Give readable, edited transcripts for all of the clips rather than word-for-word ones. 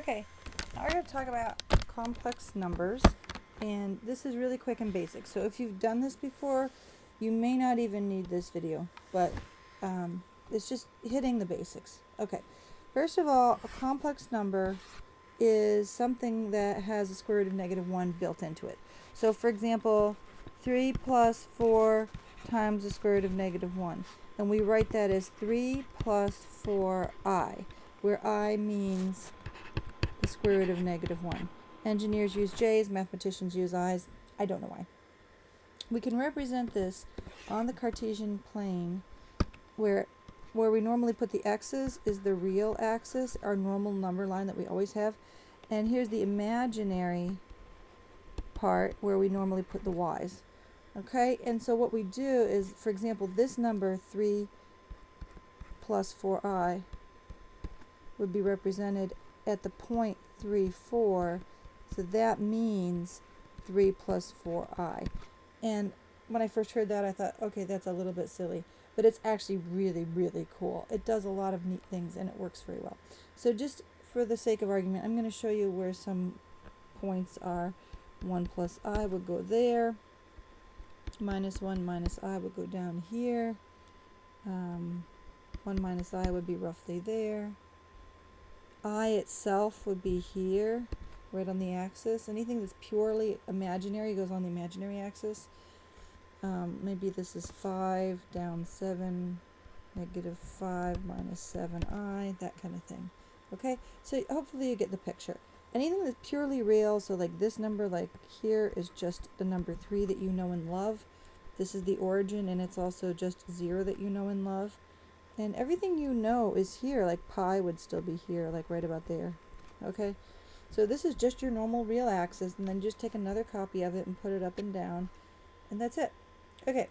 Okay, now we're going to talk about complex numbers, and this is really quick and basic. So if you've done this before, you may not even need this video, but it's just hitting the basics. Okay, first of all, a complex number is something that has a square root of -1 built into it. So for example, 3 plus 4 times the square root of -1. And we write that as 3 plus 4i, where I means the square root of -1. Engineers use j's, mathematicians use i's. I don't know why. We can represent this on the Cartesian plane where we normally put the x's is the real axis, our normal number line that we always have. And here's the imaginary part where we normally put the y's. Okay, and so what we do is, for example, this number 3 plus 4i would be represented at the point 3, 4, so that means 3 plus 4i. And when I first heard that, I thought, okay, that's a little bit silly, but it's actually really, really cool. It does a lot of neat things, and it works very well. So just for the sake of argument, I'm going to show you where some points are. 1 plus I would go there. Minus 1 minus I would go down here. 1 minus I would be roughly there. I itself would be here, right on the axis. Anything that's purely imaginary goes on the imaginary axis. Maybe this is 5, down 7, -5 minus 7i, that kind of thing. Okay, so hopefully you get the picture. Anything that's purely real, so like this number, like here, is just the number 3 that you know and love. This is the origin, and it's also just 0 that you know and love. And everything you know is here, like pi would still be here, like right about there. Okay, so this is just your normal real axis, and then just take another copy of it and put it up and down, and that's it. Okay,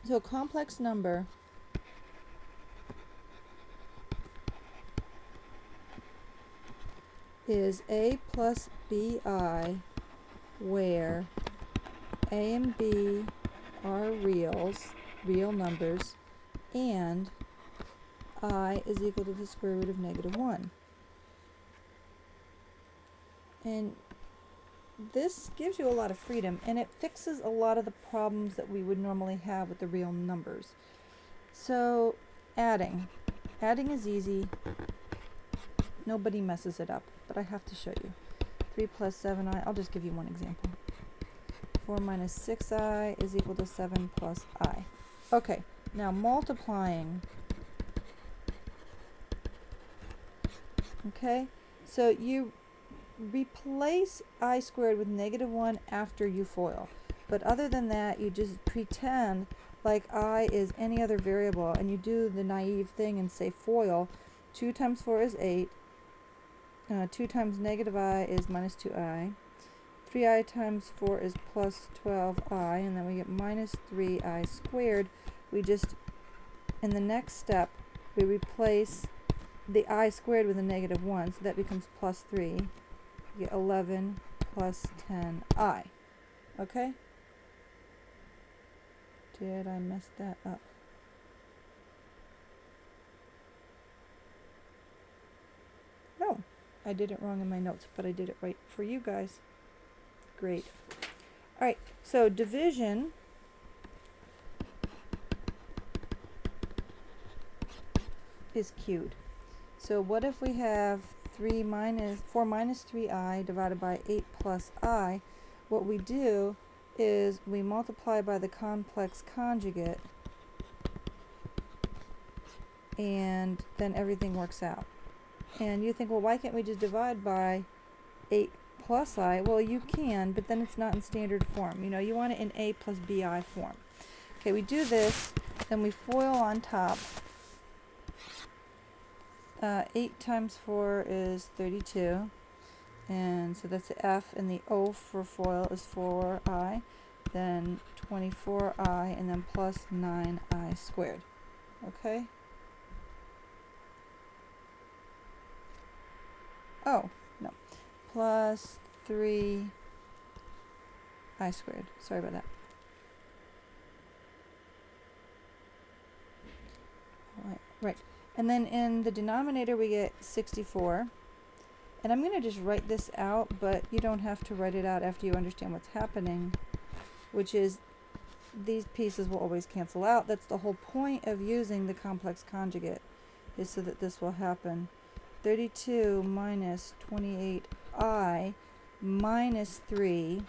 so a complex number is a plus bi, where a and b are real numbers, and I is equal to the square root of -1. And this gives you a lot of freedom, and it fixes a lot of the problems that we would normally have with the real numbers. So adding is easy. Nobody messes it up, but I have to show you. 3 plus 7i, I'll just give you one example. 4 minus 6i is equal to 7 plus I. Okay, now multiplying. Okay, so you replace I squared with -1 after you FOIL. But other than that, you just pretend like I is any other variable, and you do the naive thing and say FOIL. 2 times 4 is 8. 2 times -I is -2i. 3i times 4 is plus 12i, and then we get minus 3i squared. We just, in the next step, we replace the I squared with a -1, so that becomes plus 3. You get 11 plus 10i. Okay? Did I mess that up? No, I did it wrong in my notes, but I did it right for you guys. Great. Alright, so division is cubed. So what if we have 4 minus 3i divided by 8 plus I? What we do is we multiply by the complex conjugate, and then everything works out. And you think, well, why can't we just divide by 8 plus I? Well, you can, but then it's not in standard form. You know, you want it in a plus bi form. Okay, we do this, then we FOIL on top. 8 times 4 is 32, and so that's the F, and the O for FOIL is 4i, then 24i, and then plus 9i squared. Okay? Oh, no. Plus 3i squared. Sorry about that. Right. And then in the denominator we get 64. And I'm going to just write this out, but you don't have to write it out after you understand what's happening, which is these pieces will always cancel out. That's the whole point of using the complex conjugate, is so that this will happen. 32 minus 28i minus 3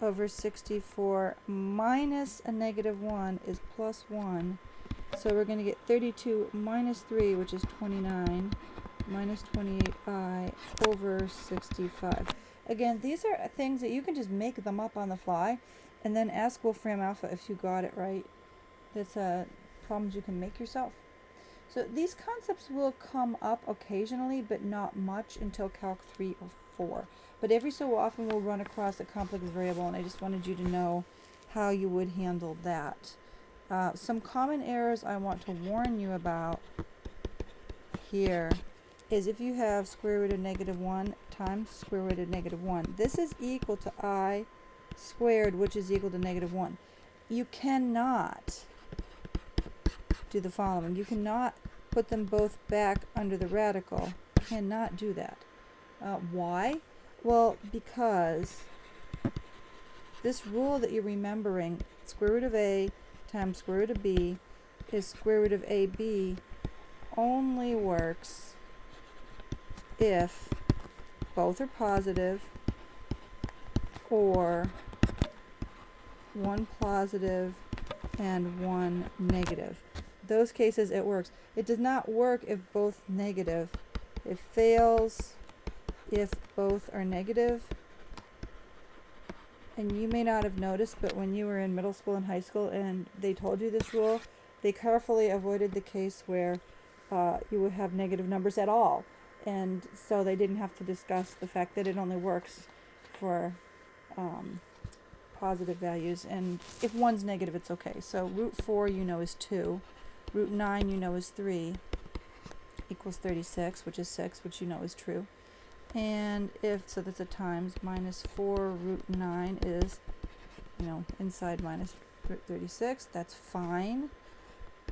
over 64 minus a negative 1 is plus 1. So we're going to get 32 minus 3, which is 29, minus 28i over 65. Again, these are things that you can just make them up on the fly and then ask Wolfram Alpha if you got it right. That's problems you can make yourself. So these concepts will come up occasionally, but not much until Calc 3 or 4. But every so often we'll run across a complex variable, and I just wanted you to know how you would handle that. Some common errors I want to warn you about here is if you have square root of negative 1 times square root of negative 1. This is equal to I squared, which is equal to negative 1. You cannot do the following. You cannot put them both back under the radical. You cannot do that. Why? Well, because this rule that you're remembering, square root of a times square root of b is square root of ab, only works if both are positive or one positive and one negative. Those cases it works. It does not work if both negative. It fails if both are negative. And you may not have noticed, but when you were in middle school and high school and they told you this rule, they carefully avoided the case where you would have negative numbers at all. And so they didn't have to discuss the fact that it only works for positive values. And if one's negative, it's okay. So root 4 you know is 2. Root 9 you know is 3 equals 36, which is 6, which you know is true. And if, so that's a times, minus 4 root 9 is, you know, inside minus 36, that's fine.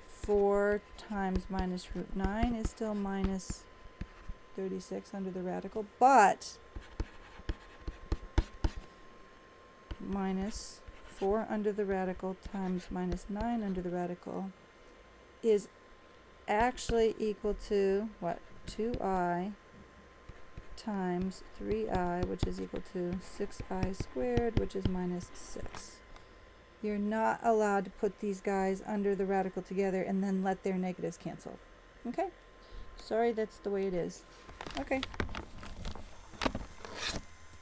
4 times minus root 9 is still minus 36 under the radical, but minus 4 under the radical times minus 9 under the radical is actually equal to, what, 2i times 3i, which is equal to 6i squared, which is minus 6. You're not allowed to put these guys under the radical together and then let their negatives cancel. Okay? Sorry, that's the way it is. Okay.